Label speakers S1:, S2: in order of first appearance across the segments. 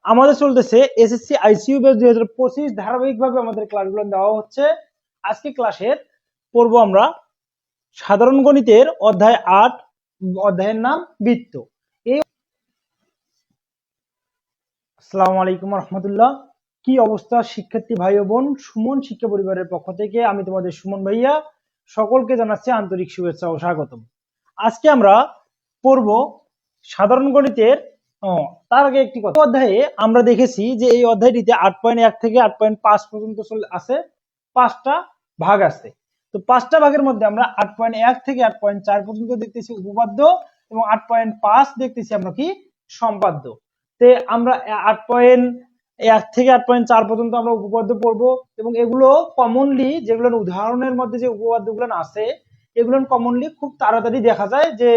S1: আমাদের চলতেছে SSC ICU batch 2025 ধারাবাহিকভাবে আমাদের ক্লাসগুলো দেওয়া হচ্ছে। আজকে ক্লাসের পড়ব আমরা সাধারণ গণিতের অধ্যায় 8, অধ্যায়ের নাম বৃত্ত। এই আসসালামু আলাইকুম রহমতুল্লাহ। কি অবস্থা শিক্ষার্থী ভাই ও বোন? সুমন শিক্ষা পরিবারের পক্ষ থেকে আমি তোমাদের সুমন ভাইয়া সকলকে জানাচ্ছি আন্তরিক শুভেচ্ছা ও স্বাগতম। আজকে আমরা পড়ব সাধারণ গণিতের তার আগে একটি কথা, অধ্যায়ে আমরা দেখেছি যে এই অধ্যায়টিতে 8.1 থেকে 8.5 পর্যন্ত আছে, 5টা ভাগ আছে। তো 5টা ভাগের মধ্যে আমরা 8.1 থেকে 8.4 পর্যন্ত দেখতেছি উপপাদ্য এবং 8.5 দেখতেছি আমরা কি সম্পাদ্য। তে আমরা 8.1 থেকে 8.4 পর্যন্ত আমরা উপপাদ্য পড়বো এবং এগুলো কমনলি যেগুলো উদাহরণের মধ্যে যে উপপাদ্যগুলো আছে এগুলো কমনলি খুব তাড়াতাড়ি দেখা যায় যে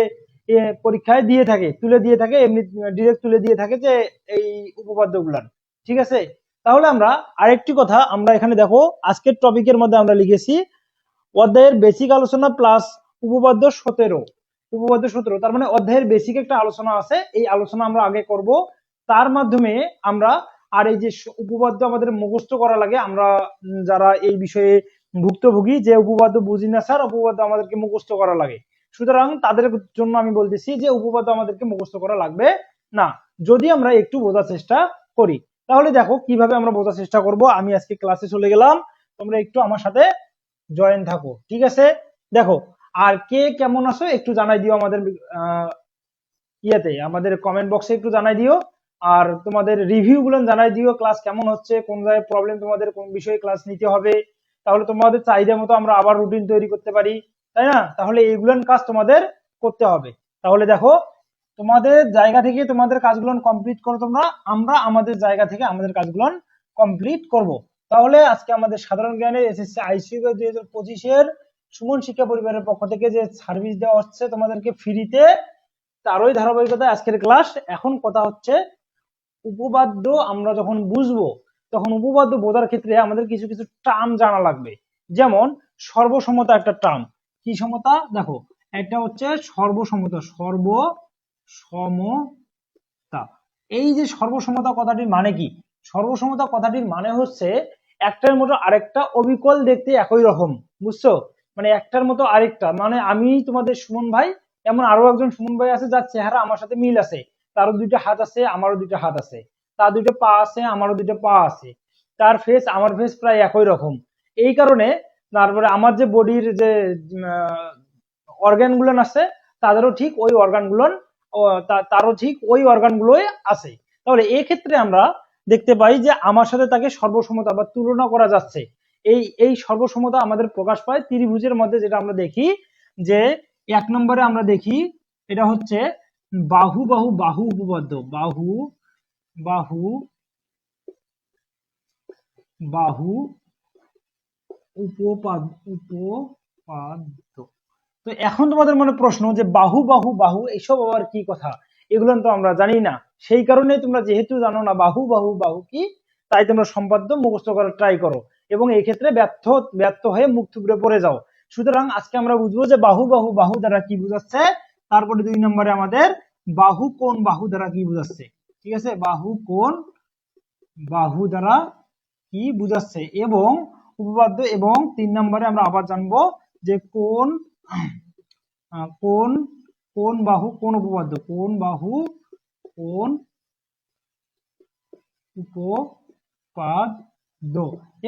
S1: পরীক্ষায় দিয়ে থাকে, তুলে দিয়ে থাকে, এমনি ডিরেক্ট তুলে দিয়ে থাকে যে এই উপপাদ্যগুলো। ঠিক আছে, তাহলে আমরা আরেকটি কথা আমরা এখানে দেখো, আজকের টপিকের মধ্যে আমরা লিখেছি অধ্যায়ের বেসিক আলোচনা প্লাস উপপাদ্য 17। উপপাদ্য 17 তার মানে অধ্যায়ের বেসিক একটা আলোচনা আছে, এই আলোচনা আমরা আগে করব, তার মাধ্যমে আমরা আর এই যে উপপাদ্য আমাদের মুখস্থ করা লাগে, আমরা যারা এই বিষয়ে ভুক্তভোগী যে উপপাদ্য বুঝি না স্যার, উপপাদ্য আমাদেরকে মুখস্থ করা লাগে, সুতরাং তাদের জন্য আমি বলতেছি যে উপপাদ্য আমাদেরকে মুখস্থ করা লাগবে না, যদি আমরা একটু বোঝার চেষ্টা করি। তাহলে দেখো কিভাবে আমরা বোঝার চেষ্টা করব। আমি আজকে ক্লাসে চলে গেলাম, তোমরা একটু আমার সাথে জয়েন থাকো, ঠিক আছে? দেখো, আর কে কেমন আছো একটু জানাই দিও আমাদের আমাদের কমেন্ট বক্সে একটু জানাই দিও, আর তোমাদের রিভিউ গুলো জানাই দিও, ক্লাস কেমন হচ্ছে, কোন জায়গায় প্রবলেম, তোমাদের কোন বিষয়ে ক্লাস নিতে হবে, তাহলে তোমাদের চাহিদা মতো আমরা আবার রুটিন তৈরি করতে পারি, তাই না? তাহলে এইগুলোর কাজ তোমাদের করতে হবে। তাহলে দেখো, তোমাদের জায়গা থেকে তোমাদের কাজগুলো কমপ্লিট করো তোমরা, আমরা আমাদের জায়গা থেকে আমাদের কাজগুলো কমপ্লিট করব। তাহলে আজকে আমাদের সাধারণ জ্ঞানের এসএসসি আইসিইউ 2025 সুমন শিক্ষা পরিবারের পক্ষ থেকে যে সার্ভিস দেওয়া হচ্ছে তোমাদেরকে ফ্রিতে, তারই ধারাবাহিকতায় আজকের ক্লাস। এখন কথা হচ্ছে উপপাদ্য আমরা যখন বুঝবো তখন উপপাদ্য বোঝার ক্ষেত্রে আমাদের কিছু কিছু টার্ম জানা লাগবে। যেমন সর্বসমতা একটা টার্ম। কি সমতা? দেখো, একটা হচ্ছে সর্বসমতা, সর্বসমতা। এই যে সর্বসমতা কথাটির মানে কি? সর্বসমতা কথাটির মানে হচ্ছে একটার মতো আরেকটা অবিকল দেখতে একই রকম, বুঝছো? মানে একটার মতো আরেকটা, মানে আমি তোমাদের সুমন ভাই, এমন আরো একজন সুমন ভাই আছে যার চেহারা আমার সাথে মিল আছে, তারও দুইটা হাত আছে, আমারও দুইটা হাত আছে, তার দুইটা পা আছে, আমারও দুইটা পা আছে, তার ফেস আমার ফেস প্রায় একই রকম। এই কারণে তারপরে আমার যে বডির যে অর্গান গুলো আছে তাদেরও ঠিক ওই অর্গান গুলো, তারও ঠিক ওই অর্গান গুলোই আছে। তাহলে এই ক্ষেত্রে আমরা দেখতে পাই যে আমার সাথে তাকে সর্বসমতা বা তুলনা করা যাচ্ছে। এই সর্বসমতা আমাদের প্রকাশ পায় ত্রিভুজের মধ্যে, যেটা আমরা দেখি যে 1 নম্বরে আমরা দেখি এটা হচ্ছে বাহু বাহু বাহু উপপাদ্য, বাহু বাহু বাহু উপপাদ্য। তো এখন তোমাদের মনে প্রশ্ন যে বাহু বাহু বাহু এসব আবার কি কথা, এগুলো তো আমরা জানি না। সেই কারণে তোমরা যেহেতু জানো না বাহু বাহু বাহু কি, তাই তোমরা সম্পাদ্য মুখস্থ করার ট্রাই করো এবং এই ক্ষেত্রে ব্যর্থ হয়ে মুখ থুবড়ে পড়ে যাও। সুতরাং আজকে আমরা বুঝবো যে বাহু বাহু বাহু দ্বারা কি বোঝাচ্ছে, তারপরে 2 নম্বরে আমাদের বাহু কোণ বাহু দ্বারা কি বোঝাচ্ছে। ঠিক আছে, বাহু কোণ বাহু দ্বারা কি বোঝাচ্ছে এবং উপপাদ্য, এবং 3 নম্বরে আমরা আবার জানবো যে কোণ কোণ কোণ বাহু কোণ উপপাদ্য, কোণ বাহু কোণ উপপাদ্য।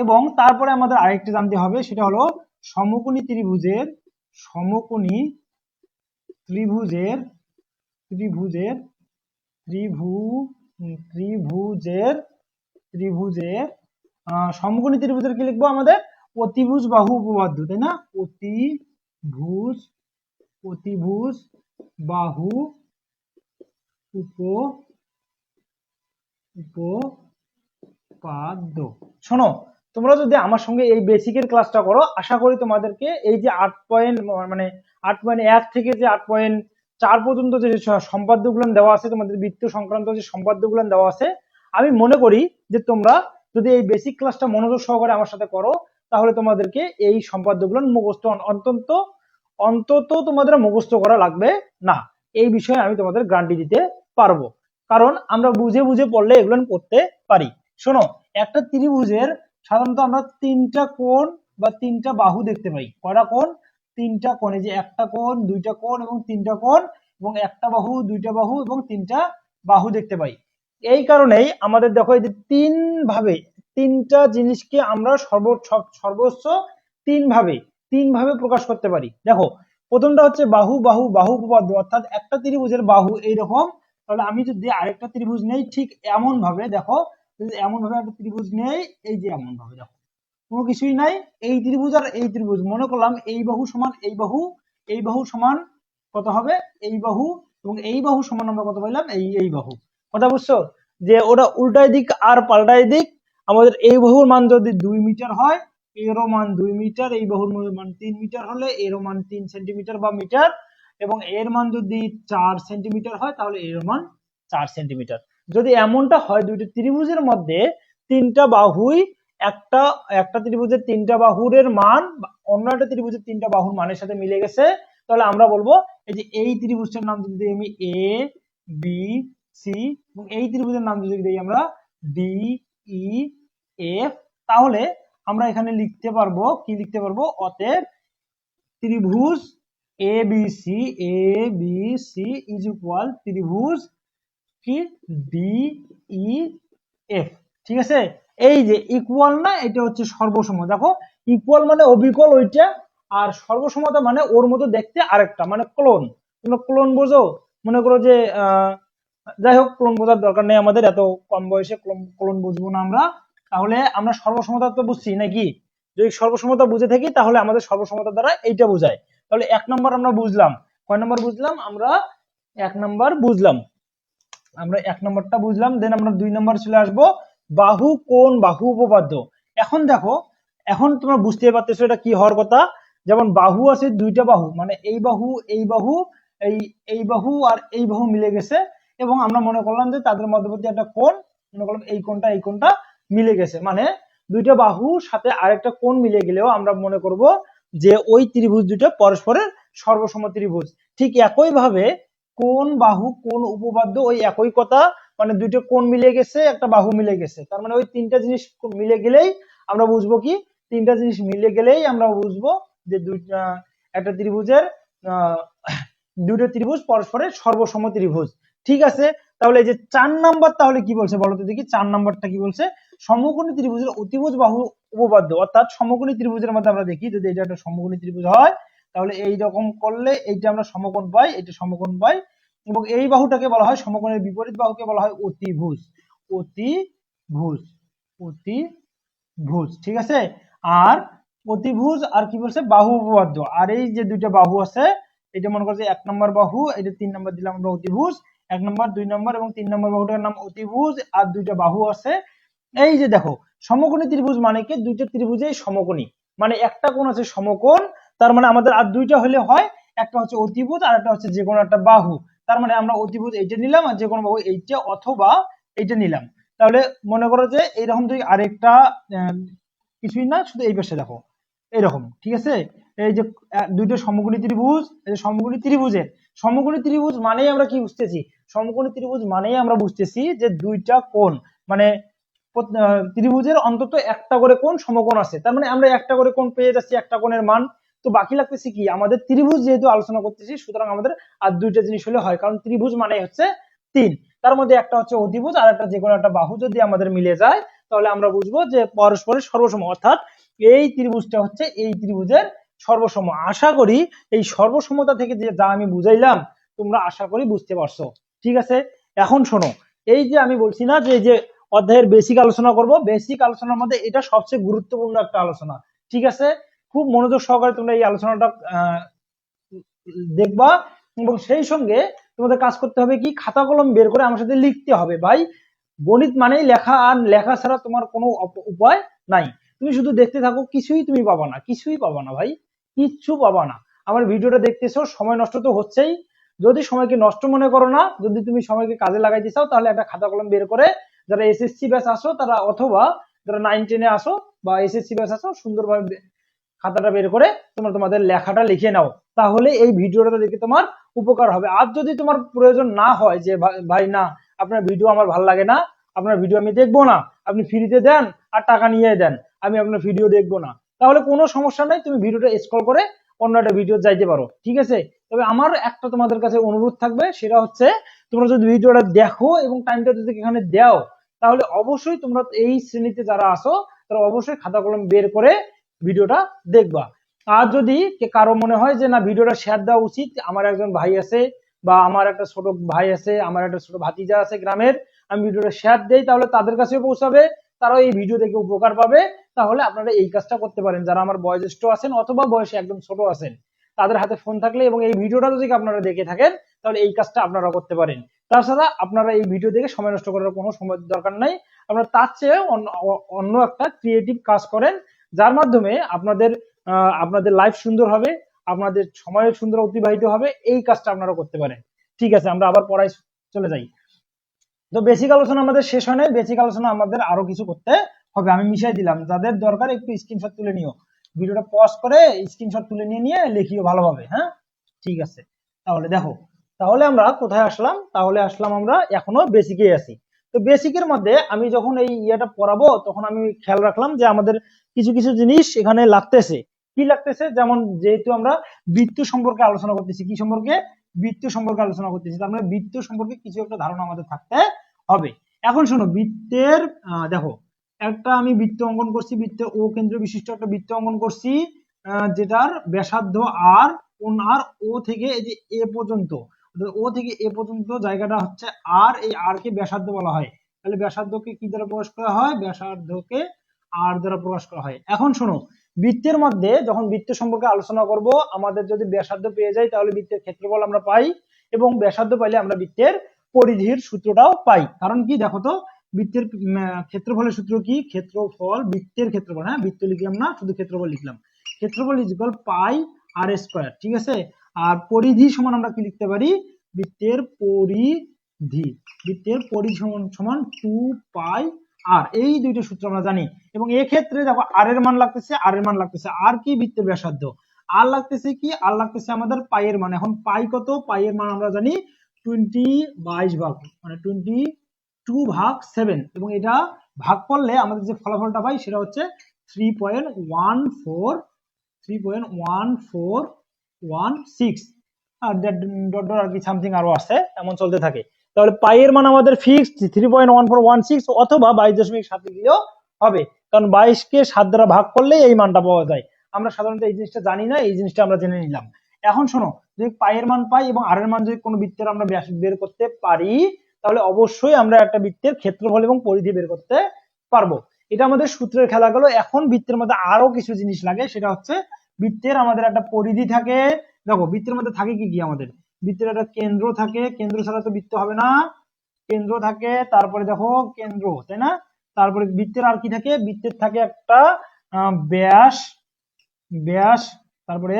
S1: এবং তারপরে আমাদের আরেকটি জানতে হবে, সেটা হলো সমকোণী ত্রিভুজের সমকোণী ত্রিভুজের ত্রিভুজের ত্রিভুজের ত্রিভুজের সমকোণী ত্রিভুজের কি লিখবো আমাদের? অতিভুজ বাহু উপপাদ্য, তাই না? অতিভুজ বাহু উপপাদ্য। শোনো, তোমরা যদি আমার সঙ্গে এই বেসিকের ক্লাসটা করো, আশা করি তোমাদেরকে এই যে 8.1 থেকে যে 8.4 পর্যন্ত যে সম্পাদ্যগুলো দেওয়া আছে, তোমাদের বৃত্ত সংক্রান্ত যে সম্পাদ্যগুলো দেওয়া আছে, আমি মনে করি যে তোমরা যদি এই বেসিক ক্লাসটা মনোযোগ সহকারে আমার সাথে করো, তাহলে তোমাদেরকে এই সম্পাদ্যগুলো মুখস্থ অন্তত তোমাদের মুখস্থ করা লাগবে না। এই বিষয়ে আমি তোমাদের গ্যারান্টি দিতে পারবো। কারণ আমরা বুঝে বুঝে পড়লে এগুলো পড়তে পারি। শোনো, একটা ত্রিভুজের সাধারণত আমরা তিনটা কোণ বা তিনটা বাহু দেখতে পাই। কয়টা কোণ? তিনটা কোণ। এই যে একটা কোণ, দুইটা কোণ এবং তিনটা কোণ, এবং একটা বাহু, দুইটা বাহু এবং তিনটা বাহু দেখতে পাই। এই কারণেই আমাদের দেখো এই যে তিন ভাবে, তিনটা জিনিসকে আমরা সর্বোচ্চ তিন ভাবে প্রকাশ করতে পারি। দেখো, প্রথমটা হচ্ছে বাহু বাহু বাহু উপপাদ্য, অর্থাৎ একটা ত্রিভুজের বাহু এইরকম। তাহলে আমি যদি আরেকটা ত্রিভুজ নেই ঠিক এমন ভাবে, দেখো এমন ভাবে একটা ত্রিভুজ নেই, এই যে এমন ভাবে, দেখো কোনো কিছুই নাই, এই ত্রিভুজ আর এই ত্রিভুজ মনে করলাম এই বাহু সমান এই বাহু, এই বাহু সমান কত হবে এই বাহু, এবং এই বাহু সমান আমরা কত পাইলাম এই বাহু। কথা বুঝছো? যে ওটা উল্টায় দিক আর পাল্টায় দিক। আমাদের এই বাহুর মান যদি 2 মিটার হয়, এরও মান 2 মিটার, এই বাহুর মান 3 মিটার হলে এরও মান 3 সেন্টিমিটার বা মিটার, এবং এর মান যদি 4 সেন্টিমিটার হয় তাহলে এর মান 4 সেন্টিমিটার। যদি এমনটা হয় দুইটা ত্রিভুজের মধ্যে তিনটা বাহুই একটা একটা ত্রিভুজের তিনটা বাহুর মান অন্য একটা ত্রিভুজের তিনটা বাহুর মানের সাথে মিলে গেছে, তাহলে আমরা বলবো এই যে এই ত্রিভুজটার নাম যদি আমি এ বি সি, এবং এই ত্রিভুজের নাম যদি দিই আমরা ডি ই এফ, তাহলে আমরা এখানে লিখতে পারবো কি লিখতে পারবো, অতএব ত্রিভুজ A B C is equal ত্রিভুজ কি ডি ই এফ। ঠিক আছে? এই যে ইকুয়াল না, এটা হচ্ছে সর্বসম। দেখো ইকুয়াল মানে অবিকল ওইটা, আর সর্বসমতা মানে ওর মতো দেখতে আরেকটা, মানে ক্লোন। তোমরা ক্লোন বোঝো? মনে করো যে যাই হোক, ক্লোন বোঝার দরকার নেই আমাদের, এত কম বয়সে ক্লোন বুঝবো না আমরা। তাহলে আমরা সর্বসমতা তো বুঝছি নাকি? যদি সর্বসমতা বুঝে থাকি তাহলে আমাদের সর্বসমতা দ্বারা এইটা বোঝায়। তাহলে 1 নম্বর আমরা বুঝলাম। কয় নম্বর বুঝলাম আমরা? 1 নম্বর বুঝলাম। আমরা 1 নম্বরটা বুঝলাম। দেন আমরা 2 নম্বর চলে আসবো, বাহু কোণ বাহু উপপাদ্য। এখন দেখো, এখন তোমরা বুঝতে পারতেছো এটা কি হওয়ার কথা। যেমন বাহু আছে দুইটা বাহু, মানে এই বাহু এই বাহু, এই বাহু আর এই বাহু মিলে গেছে, এবং আমরা মনে করলাম যে তাদের মধ্যবর্তী একটা কোণ, মনে করলাম এই কোণটা মিলে গেছে, মানে দুইটা বাহু সাথে আরেকটা কোণ মিলে গেলেও আমরা মনে করব যে ওই ত্রিভুজ দুটো পরস্পরের সর্বসম ত্রিভুজ। ঠিক একই ভাবে কোণ বাহু কোণ উপপাদ্য ওই একই কথা, মানে দুইটা কোণ মিলে গেছে একটা বাহু মিলে গেছে, তার মানে ওই তিনটা জিনিস মিলে গেলেই আমরা বুঝবো কি, তিনটা জিনিস মিলে গেলেই আমরা বুঝবো যে দুইটা একটা ত্রিভুজের দুটো ত্রিভুজ পরস্পরের সর্বসম ত্রিভুজ। ঠিক আছে? তাহলে এই যে 4 নাম্বার তাহলে কি বলছে বলো তো দেখি, 4 নাম্বারটা কি বলছে? সমকোণী ত্রিভুজের অতিভুজ বাহু উপপাদ্য, অর্থাৎ সমকোণী ত্রিভুজের মধ্যে আমরা দেখি যদি এটা একটা সমকোণী ত্রিভুজ হয় তাহলে এই রকম করলে এইটা আমরা সমকোণ পাই, এটা সমকোণ পাই, এবং এই বাহুটাকে বলা হয় সমকোণের বিপরীত বাহুকে বলা হয় অতিভুজ। অতিভুজ অতিভুজ ঠিক আছে? আর অতিভুজ আর কি বলছে, বাহু উপপাদ্য। আর এই যে দুইটা বাহু আছে, এটা মনে করছে 1 নম্বর বাহু, এটা 3 নম্বর দিলাম আমরা অতিভুজ। 1 নম্বর 2 নম্বর এবং 3 নম্বর বাহুটার নাম অতিভুজ, আর দুইটা বাহু আছে। এই যে দেখো, সমকোণী ত্রিভুজ মানে কি, দুইটা ত্রিভুজেই সমকোণী, মানে একটা কোণ আছে সমকোণ, তার মানে আমাদের আর দুইটা হলে হয়, একটা হচ্ছে অতিভুজ আর একটা হচ্ছে যে কোনো একটা বাহু। তার মানে আমরা অতিভুজ এইটা নিলাম আর যে কোনো বাহু এইটা অথবা এইটা নিলাম। তাহলে মনে করো যে এইরকম যদি আরেকটা কিছুই না, শুধু এই পাশে দেখো এইরকম। ঠিক আছে? এই যে দুইটা সমকোণী ত্রিভুজ, এই সমকোণী ত্রিভুজ মানেই আমরা কি বুঝতেছি, সমকোণী ত্রিভুজ মানেই আমরা বুঝতেছি যে দুইটা কোণ, মানে ত্রিভুজের অন্তত একটা করে কোণ সমকোণ আছে, তার মানে আমরা একটা করে কোণ পেয়ে যাচ্ছি, একটা কোণের মান। তো বাকি লাগতেছে কি, আমাদের ত্রিভুজ যেহেতু আলোচনা করতেছি সুতরাং আমাদের আর দুইটা জিনিস হলে হয়, কারণ ত্রিভুজ মানে হচ্ছে 3, তার মধ্যে একটা হচ্ছে অতিভুজ আর একটা যে কোনো একটা বাহু যদি আমাদের মিলে যায় তাহলে আমরা বুঝবো যে পরস্পরের সর্বসম, অর্থাৎ এই ত্রিভুজটা হচ্ছে এই ত্রিভুজের সর্বসম। আশা করি এই সর্বসমতা থেকে যে যা আমি বুঝাইলাম তোমরা আশা করি বুঝতে পারছো। ঠিক আছে? এখন শোনো, এই যে আমি বলছি না যে এই যে অধ্যায়ের বেসিক আলোচনা করব, বেসিক আলোচনার মধ্যে এটা সবচেয়ে গুরুত্বপূর্ণ একটা আলোচনা। ঠিক আছে? খুব মনোযোগ সহকারে তোমরা এই আলোচনাটা দেখবা, এবং সেই সঙ্গে তোমাদের কাজ করতে হবে কি, খাতা কলম বের করে আমার সাথে লিখতে হবে। ভাই গণিত মানেই লেখা, আর লেখা ছাড়া তোমার কোনো উপায় নাই। তুমি শুধু দেখতে থাকো, কিছুই তুমি পাবা না, কিছুই পাবা না ভাই, কিচ্ছু পাবা না। আমার ভিডিওটা দেখতেছো, সময় নষ্ট তো হচ্ছেই। যদি সময়কে নষ্ট মনে করো না, যদি তুমি সময়কে কাজে লাগাইতে চাও তাহলে একটা খাতা কলম বের করে, যারা এসএসসি ব্যাচ আসো তারা, অথবা যারা 9 10-এ আসো বা এসএসসি ব্যাচ আসো, সুন্দরভাবে খাতাটা বের করে তোমরা তোমাদের লেখাটা লিখে নাও, তাহলে এই ভিডিওটা দেখে তোমার উপকার হবে। আর যদি তোমার প্রয়োজন না হয় যে ভাই না আপনার ভিডিও আমার ভালো লাগে না, আপনার ভিডিও আমি দেখবো না, আপনি ফ্রিতে দেন আর টাকা নিয়ে দেন, আমি আপনার ভিডিও দেখবো না, তাহলে কোনো সমস্যা নাই, তুমি ভিডিওটা স্ক্রল করে অন্য একটা ভিডিও যাইতে পারো, ঠিক আছে। তবে আমার একটা তোমাদের কাছে অনুরোধ থাকবে, সেটা হচ্ছে তোমরা যদি ভিডিওটা দেখো এবং টাইমটা যদি এখানে দাও, তাহলে অবশ্যই তোমরা এই শ্রেণীতে যারা আসো তারা অবশ্যই খাতা কলম বের করে ভিডিওটা দেখবা। আর যদি কারো মনে হয় যে না ভিডিওটা শেয়ার দেওয়া উচিত, আমার একজন ভাই আছে বা আমার একটা ছোট ভাই আছে, আমার একটা ছোট ভাতিজা আছে গ্রামের, আমি ভিডিওটা শেয়ার দেই, তাহলে তাদের কাছে পৌঁছাবে, তারাও এই ভিডিও দেখে উপকার পাবে, তাহলে আপনারা এই কাজটা করতে পারেন। যারা আমার বয়োজ্যেষ্ঠ আছেন অথবা বয়সে একদম ছোট আছেন, তাদের হাতে ফোন থাকলে এবং এই ভিডিওটা যদি আপনারা দেখে থাকেন, তাহলে এই কাজটা আপনারা করতে পারেন। তাছাড়া আপনারা এই ভিডিও দেখে সময় নষ্ট করার কোনো সময় দরকার নাই, আপনারা তার চেয়ে অন্য একটা ক্রিয়েটিভ কাজ করেন, যার মাধ্যমে আপনাদের লাইফ সুন্দর হবে, আপনাদের সময় সুন্দর অতিবাহিত হবে, এই কাজটা আপনারা করতে পারেন। ঠিক আছে, আমরা আবার পড়ায় চলে যাই। তো বেসিক আলোচনা আমাদের শেষ হয় নাই, বেসিক আলোচনা আমাদের আরো কিছু করতে হবে, আমি মিশাই দিলাম, যাদের দরকার একটু স্ক্রিনশট তুলে নিও, ভিডিওটা পজ করে স্ক্রিনশট তুলে নিয়ে লিখিও ভালোভাবে, হ্যাঁ ঠিক আছে। তাহলে দেখো, তাহলে আমরা কোথায় আসলাম, তাহলে আসলাম আমরা এখনো বেসিকে আছি। তো বেসিকের মধ্যে আমি যখন এই ইয়েটা পড়াবো তখন আমি খেয়াল রাখলাম যে আমাদের কিছু কিছু জিনিস এখানে লাগতেছে। কি লাগতেছে, যেমন যেহেতু আমরা বৃত্ত সম্পর্কে আলোচনা করতেছি, কি সম্পর্কে, বৃত্ত সম্পর্কে আলোচনা করতেছি, তার মানে বৃত্ত সম্পর্কে কিছু একটা ধারণা আমাদের থাকতে হবে। এখন শোনো, বৃত্তের দেখো, একটা আমি বৃত্ত অঙ্কন করছি, বৃত্তের ও কেন্দ্র বিশিষ্ট একটা বৃত্ত অঙ্কন করছি, যেটার ব্যাসার্ধ আর, কোন আর, ও থেকে এই যে এ পর্যন্ত, ও থেকে এ পর্যন্ত জায়গাটা হচ্ছে আর, এই আর কে ব্যাসার্ধ বলা হয়। তাহলে ব্যাসার্ধকে কি দ্বারা প্রকাশ করা হয়, ব্যাসার্ধকে আর দ্বারা প্রকাশ করা হয়। এখন শোনো, বৃত্তের মধ্যে যখন বৃত্ত সম্পর্কে আলোচনা করব, আমাদের যদি ব্যাসার্ধ পেয়ে যাই তাহলে বৃত্তের ক্ষেত্রফল আমরা পাই, এবং ব্যাসার্ধ পাইলে আমরা বৃত্তের পরিধির সূত্রটাও পাই। কারণ কি, দেখো তো, বৃত্তের ক্ষেত্রফলের সূত্র কি, ক্ষেত্রফল, বৃত্তের ক্ষেত্রফল, হ্যাঁ বৃত্ত লিখলাম না, শুধু ক্ষেত্রফল লিখলাম, ক্ষেত্রফল is equal pi r square, ঠিক আছে। আর পরিধি সমান আমরা কি লিখতে পারি, বৃত্তের পরিধি, বৃত্তের পরিধি সমান সমান 2 পাই আর, এই দুইটা সূত্র আমরা জানি। এবং এই ক্ষেত্রে দেখো আর এর মান লাগতেছে, আর এর মান লাগতেছে, আর কি, বৃত্তের ব্যাসার্ধ, আর লাগতেছে কি, আর লাগতেছে আমাদের পাই এর মান। এখন পাই কত, পাই এর মান আমরা জানি 22 ভাগ, মানে 22/7, এবং এটা ভাগ করলে আমাদের যে ফলাফলটা পাই সেটা হচ্ছে 3.1416, আর ডট ডট আর কি সামথিং আরো আছে, এমন চলতে থাকে। তাহলে পাই এর মান আমাদের ফিক্সড 3.1416 অথবা 22.7 দিলেও হবে, কারণ 22 কে 7 দ্বারা ভাগ করলে এই মানটা পাওয়া যায়। আমরা সাধারণত এই জিনিসটা জানি না, এই জিনিসটা আমরা জেনে নিলাম। এখন শোনো, যদি পাই এর মান পাই এবং আর এর মান যদি কোনো বৃত্তের আমরা বের করতে পারি, তাহলে অবশ্যই আমরা একটা বৃত্তের ক্ষেত্রফল এবং পরিধি বের করতে পারবো। এটা আমাদের সূত্রের খেলা গেল। এখন বৃত্তের মধ্যে আরো কিছু জিনিস লাগে, সেটা হচ্ছে বৃত্তের আমাদের একটা পরিধি থাকে। দেখো, বৃত্তের মধ্যে থাকে কি কি, আমাদের বৃত্তের একটা কেন্দ্র থাকে, কেন্দ্র ছাড়া তো বৃত্ত হবে না, কেন্দ্র থাকে, তারপরে দেখো কেন্দ্র, তাই না, তারপরে বৃত্তের আর কি থাকে, বৃত্তের থাকে একটা ব্যাস, ব্যাস, তারপরে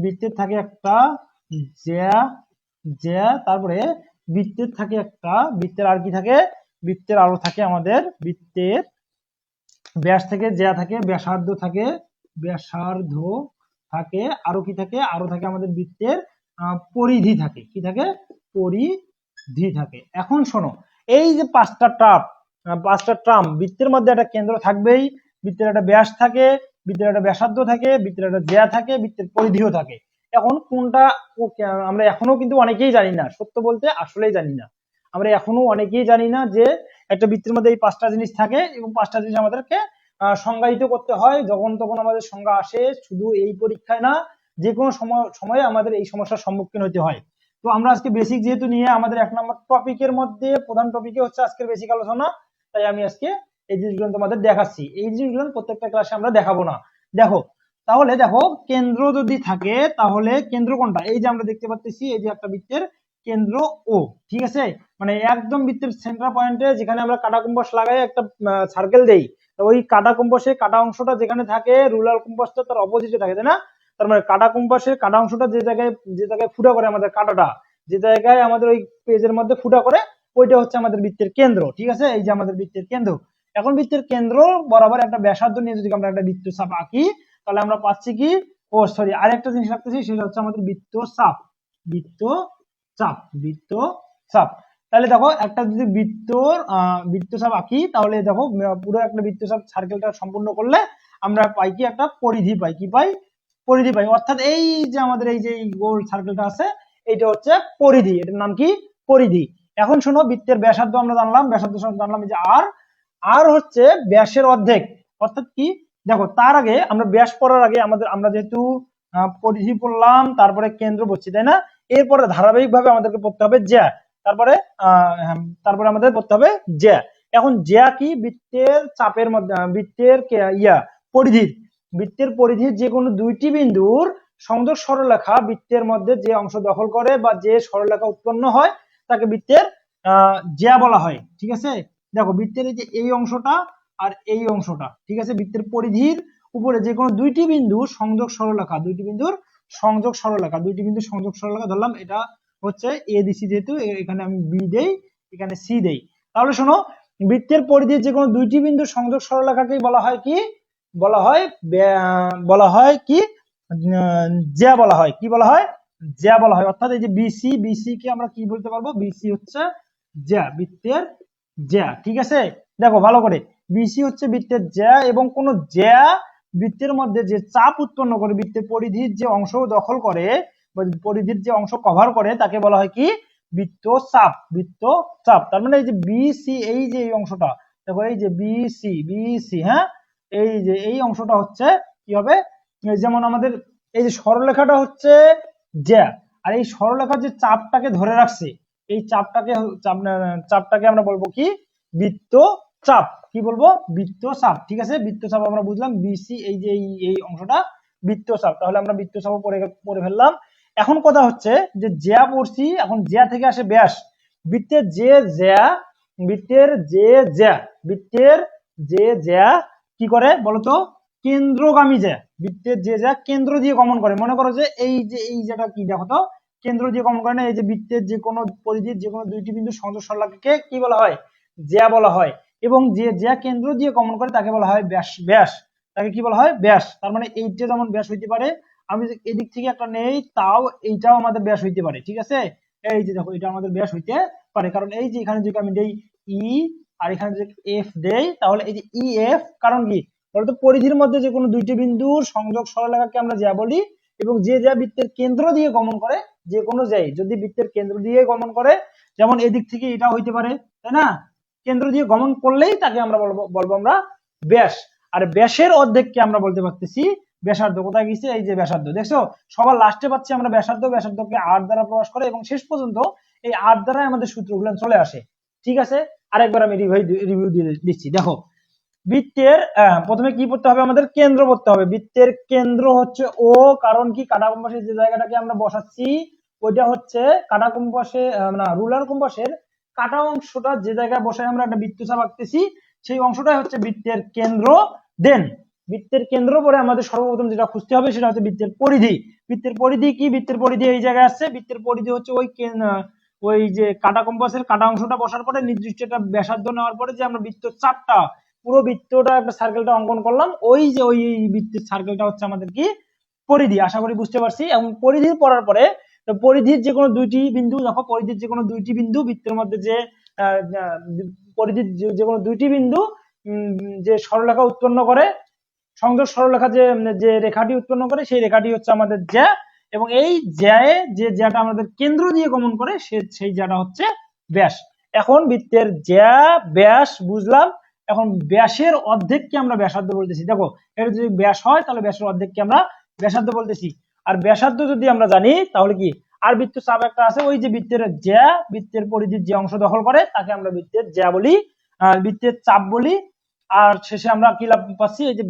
S1: বৃত্তের থাকে একটা জ্যা, জ্যা, তারপরে বৃত্তের থাকে একটা, বৃত্তের আর কি থাকে, বৃত্তের আরো থাকে আমাদের, বৃত্তের ব্যাস থেকে জ্যা থাকে, ব্যাসার্ধ থাকে, ব্যাসার্ধ থাকে, আরো কি থাকে, আরো থাকে আমাদের বৃত্তের পরিধি থাকে, কি থাকে, পরিধি থাকে। এখন শোনো, এই যে পাঁচটা ট্রাম, বৃত্তের মধ্যে একটা কেন্দ্র থাকবেই, বৃত্তের একটা ব্যাস থাকে, বৃত্তের একটা ব্যাসার্ধ থাকে, বৃত্তের একটা জ্যা থাকে, বৃত্তের পরিধিও থাকে। এখন কোনটা আমরা এখনো কিন্তু অনেকেই জানি না, সত্য বলতে আসলেই জানি না, আমরা এখনো অনেকেই জানি না যে একটা বৃত্তের মধ্যে এই পাঁচটা জিনিস থাকে, এবং পাঁচটা জিনিস আমাদেরকে সংজ্ঞায়িত করতে হয়। যখন তখন আমাদের সংজ্ঞা আসে, শুধু এই পরীক্ষায় না, যে কোনো সময়ে আমাদের এই সমস্যার সম্মুখীন হতে হয়। তো আমরা আজকে বেসিক যেহেতু নিয়ে, আমাদের 1 নম্বর টপিকের মধ্যে প্রধান টপিকে হচ্ছে আজকের বেসিক আলোচনা, তাই আমি আজকে এই জিনিসগুলো তোমাদের দেখাচ্ছি। এই জিনিসগুলো প্রত্যেকটা ক্লাসে আমরা দেখাবো না। দেখো, তাহলে দেখো, কেন্দ্র যদি থাকে তাহলে কেন্দ্র কোনটা, এই যে আমরা দেখতে পাচ্ছি, এই যে একটা বৃত্তের কেন্দ্র ও, ঠিক আছে, মানে একদম বৃত্তের সেন্টার পয়েন্টে যেখানে আমরা কাটা কম্পাস লাগাই একটা সার্কেল দেই, ওই কাটা কম্পাসের কাটা অংশটা যেখানে থাকে, রুলার কম্পাসটা তার অপোজিটে থাকে, তাই না। তার মানে কাটা কম্পাসের কাটা অংশটা যে জায়গায় ফুটা করে আমাদের কাটাটা, যে জায়গায় আমাদের ওই পেজের মধ্যে ফুটা করে, ওইটা হচ্ছে আমাদের বৃত্তের কেন্দ্র, ঠিক আছে, এই যে আমাদের বৃত্তের কেন্দ্র। এখন বৃত্তের কেন্দ্র বরাবর একটা ব্যাসার্ধ নিয়ে যদি আমরা একটা বৃত্তচাপ আঁকি, তাহলে আমরা পাচ্ছি কি, সরি, আরেকটা জিনিস রাখতেছি, সেটা হচ্ছে আমাদের বৃত্তচাপ, বৃত্তচাপ। তাহলে দেখো একটা যদি বৃত্তচাপ আঁকি, তাহলে দেখো পুরো একটা বৃত্তচাপ সার্কেলটা সম্পূর্ণ করলে আমরা পাই কি একটা পরিধি পাই। কি পাই? পরিধি পাই। অর্থাৎ এই যে আমাদের এই যে গোল সার্কেলটা আছে, এটা হচ্ছে পরিধি। এটার নাম কি? পরিধি। এখন শোনো, বৃত্তের ব্যাসার্ধ আমরা জানলাম, ব্যাসার্ধ জানলাম যে আর। আর হচ্ছে ব্যাসের অর্ধেক। অর্থাৎ কি? দেখো, তার আগে আমরা ব্যাস পড়ার আগে আমরা যেহেতু পরিধি পড়লাম, তারপরে কেন্দ্র পড়ছি, তাই না? এরপরে ধারাবাহিক ভাবে আমাদেরকে পড়তে হবে জ্যা। তারপরে আমাদের পড়তে হবে জ্যা। এখন জ্যা কি? বৃত্তের চাপের মধ্যে বৃত্তের বৃত্তের পরিধির যে কোনো দুইটি বিন্দুর সংযোগ সরলরেখা বৃত্তের মধ্যে যে অংশ দখল করে বা যে সরলরেখা উৎপন্ন হয় তাকে বৃত্তের জ্যা বলা হয়। ঠিক আছে? দেখো, বৃত্তের এই যে এই অংশটা আর এই অংশটা, ঠিক আছে, বৃত্তের পরিধির উপরে যে কোনো দুইটি বিন্দুর সংযোগ সরলরেখা, দুইটি বিন্দুর সংযোগ সরলরেখা ধরলাম। এটা হচ্ছে এ দিছি, যেহেতু এখানে আমি বি দেই, এখানে সি দেই। তাহলে শোনো, বৃত্তের পরিধির যে কোনো দুইটি বিন্দুর সংযোগ সরলরেখাকেই বলা হয় কি? বলা হয় কি? জ্যা বলা হয়। কি বলা হয়? জ্যা বলা হয়। অর্থাৎ এই যে বিসি কে আমরা কি বলতে পারবো? বিসি হচ্ছে জ্যা, বৃত্তের জ্যা। ঠিক আছে? দেখো ভালো করে, বিসি হচ্ছে বৃত্তের জ্যা, এবং কোন জ্যা বৃত্তের মধ্যে যে চাপ উৎপন্ন করে, বৃত্তের পরিধির যে অংশ দখল করে বা পরিধির যে অংশ কভার করে, তাকে বলা হয় কি? বৃত্তচাপ। তার মানে এই যে বিসি, এই যে এই অংশটা, দেখো এই যে বিসি, হ্যাঁ, এই যে এই অংশটা হচ্ছে কি হবে? যেমন আমাদের এই যে সরলরেখাটা হচ্ছে জ্যা, আর এই সরলরেখার যে চাপটাকে ধরে রাখছে, এই চাপটাকে আমরা বলবো কি? বৃত্তচাপ। কি বলবো? বৃত্তচাপ। ঠিক আছে? বৃত্তচাপ আমরা বুঝলাম, বিসি এই যে এই অংশটা বৃত্তচাপ। তাহলে আমরা বৃত্তচাপও পড়ে ফেললাম। এখন কথা হচ্ছে যে জ্যা পড়ছি, এখন জ্যা থেকে আসে ব্যাস। বৃত্তের যে জ্যা বৃত্তের যে জ্যা বৃত্তের যে জ্যা কি করে বলতো? কেন্দ্রগামী জ্যা। বৃত্তের যে জ্যা কেন্দ্র দিয়ে গমন করে। মনে করো যে এই যে এই জ্যাটা কি, দেখো তো, কেন্দ্র দিয়ে গমন করে না? এই যে বৃত্তের যে কোনো পরিধির যে কোনো দুইটি বিন্দু সংযোগ সরলরেখাকে কি বলা হয়? জ্যা বলা হয়। এবং যে জ্যা কেন্দ্র দিয়ে গমন করে তাকে বলা হয় ব্যাস। তাকে কি বলা হয়? ব্যাস। তার মানে এইটা যেমন ব্যাস হইতে পারে, আমি যদি এদিক থেকে একটা নেই, তাও এইটাও আমাদের ব্যাস হইতে পারে। ঠিক আছে? এই যে দেখো, এটা আমাদের ব্যাস হইতে পারে, কারণ এই যে এখানে যদি আমি দেই ই, আর এখানে যদি এফ দেই, তাহলে এই যে ই এফ, কারণ কি বলতো? পরিধির মধ্যে যে কোনো দুইটি বিন্দুর সংযোগ সরলরেখাকে আমরা জ্যা বলি। এবং যে জ্যা বৃত্তের কেন্দ্র দিয়ে গমন করে, যে কোনো জ্যাই যদি বৃত্তের কেন্দ্র দিয়ে গমন করে, যেমন এদিক থেকে এটা হইতে পারে, তাই না? কেন্দ্র দিয়ে গমন করলেই তাকে আমরা বলবো আমরা ব্যাস। আর ব্যাসের অর্ধেককে আমরা বলতে পারতেছি ব্যাসার্ধ। কোথায় গেছে? এই যে ব্যাসার্ধ, দেখছো? সবার লাস্টে পাচ্ছি আমরা ব্যাসার্ধকে আর দ্বারা প্রকাশ করে, এবং শেষ পর্যন্ত এই আর দ্বারাই আমাদের সূত্রগুলো চলে আসে। ঠিক আছে? আরেকবার আমি রিভিউ দিয়ে দিচ্ছি। দেখো, বৃত্তের প্রথমে কি পড়তে হবে? আমাদের কেন্দ্র পড়তে হবে। বৃত্তের কেন্দ্র হচ্ছে ও, কারণ কি? কাটা কম্পাসের যে জায়গাটাকে আমরা বসাচ্ছি, ওইটা হচ্ছে কাটা কম্পাসে না, রুলার কম্পাসের কাটা অংশটা যে জায়গায় বসায় আমরা একটা বৃত্তচাপ আঁকতেছি, সেই অংশটাই হচ্ছে বৃত্তের কেন্দ্র। দেন বৃত্তের কেন্দ্র পরে আমাদের সর্বপ্রথম যেটা খুঁজতে হবে সেটা হচ্ছে বৃত্তের পরিধি। বৃত্তের পরিধি কি? বৃত্তের পরিধি এই জায়গায় আছে। বৃত্তের পরিধি হচ্ছে ওই যে কাটা কম্পাসের কাটা অংশটা বসার পরে নির্দিষ্ট একটা ব্যাসার্ধ নেওয়ার পরে যে আমরা বৃত্ত চাপটা, পুরো বৃত্তটা একটা সার্কেলটা অঙ্কন করলাম, ওই যে ওই বৃত্তের সার্কেলটা হচ্ছে আমাদের কি? পরিধি। আশা করি বুঝতে পারছি। এবং পরিধি পড়ার পরে পরিধির যে কোনো দুইটি বিন্দু, দেখো পরিধির যে কোনো দুইটি বিন্দু বৃত্তের মধ্যে যে পরিধির যে কোনো দুইটি বিন্দু যে সরলরেখা উৎপন্ন করে, সংযোগ সরলরেখা যে রেখাটি উৎপন্ন করে, সেই রেখাটি হচ্ছে আমাদের জ্যা। এবং এই জ্যায়ে যে জ্যাটা আমাদের কেন্দ্র দিয়ে গমন করে, সেই জ্যাটা হচ্ছে ব্যাস। এখন বৃত্তের জ্যা ব্যাস বুঝলাম। এখন ব্যাসের অর্ধেককে আমরা ব্যাসার্ধ বলতেছি। দেখো, এটা যদি ব্যাস হয় তাহলে ব্যাসের অর্ধেককে আমরা ব্যাসার্ধ বলতেছি। আর ব্যাসার্ধ যদি আমরা জানি তাহলে কি? আর বৃত্ত চাপ একটা আছে, ওই যে বৃত্তের জ্যা বৃত্তের পরিধির যে অংশ দখল করে তাকে আমরা বৃত্তের জ্যা বলি, বৃত্তের চাপ বলি। আর শেষে আমরা কি লাভ পাচ্ছি? এই যে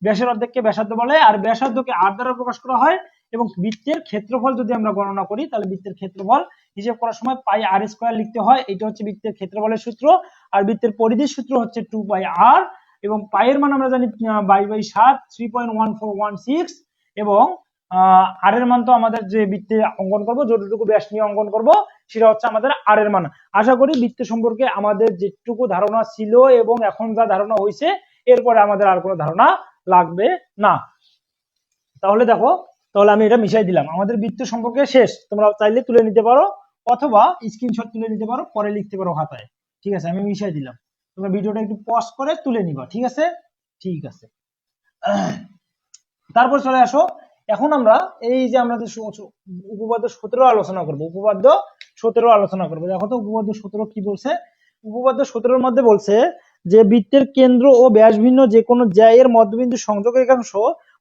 S1: ব্যাসের অর্ধেককে ব্যাসার্ধ বলে, আর ব্যাসার্ধকে আর দ্বারা প্রকাশ করা হয়। এবং বৃত্তের ক্ষেত্রফল যদি আমরা গণনা করি, তাহলে বৃত্তের ক্ষেত্রফল হিসেব করার সময় পাই আর স্কয়ার লিখতে হয়। এটা হচ্ছে বৃত্তের ক্ষেত্রফলের সূত্র। আর বৃত্তের পরিধির সূত্র হচ্ছে 2 পাই আর। এবং পাইয়ের মান আমরা জানি 22/7, 3.1416। এবং আর এর মান তো আমাদের যে বৃত্তে অঙ্কন করব, যতটুকু ব্যাস নিয়ে অঙ্কন করব, সেটা হচ্ছে আমাদের আর এর মান। আশা করি বৃত্ত সম্পর্কে আমাদের যেটুকু ধারণা ছিল এবং এখন যা ধারণা হয়েছে, এরপরে আমাদের আর কোনো ধারণা লাগবে না। তাহলে দেখো, তাহলে আমি এটা মিশাই দিলাম, আমাদের বৃত্ত সম্পর্কে শেষ। তোমরা চাইলে তুলে নিতে পারো, অথবা স্ক্রিনশট তুলে নিতে পারো, পরে লিখতে পারো খাতায়। ঠিক আছে, আমি মিশাই দিলাম, তোমরা ভিডিওটা একটু পজ করে তুলে নিবা। ঠিক আছে, ঠিক আছে। তারপর চলে আসো, এখন আমরা এই যে আমরা যে উপপাদ্য 17 আলোচনা করব, উপপাদ্য 17 আলোচনা করবো। দেখো তো উপপাদ্য 17 কি বলছে। উপপাদ্য 17 মধ্যে বলছে যে বৃত্তের কেন্দ্র ও ব্যাস ভিন্ন যে কোনো জ্যায়ের মধ্যবিন্দু সংযোগ রেখাংশ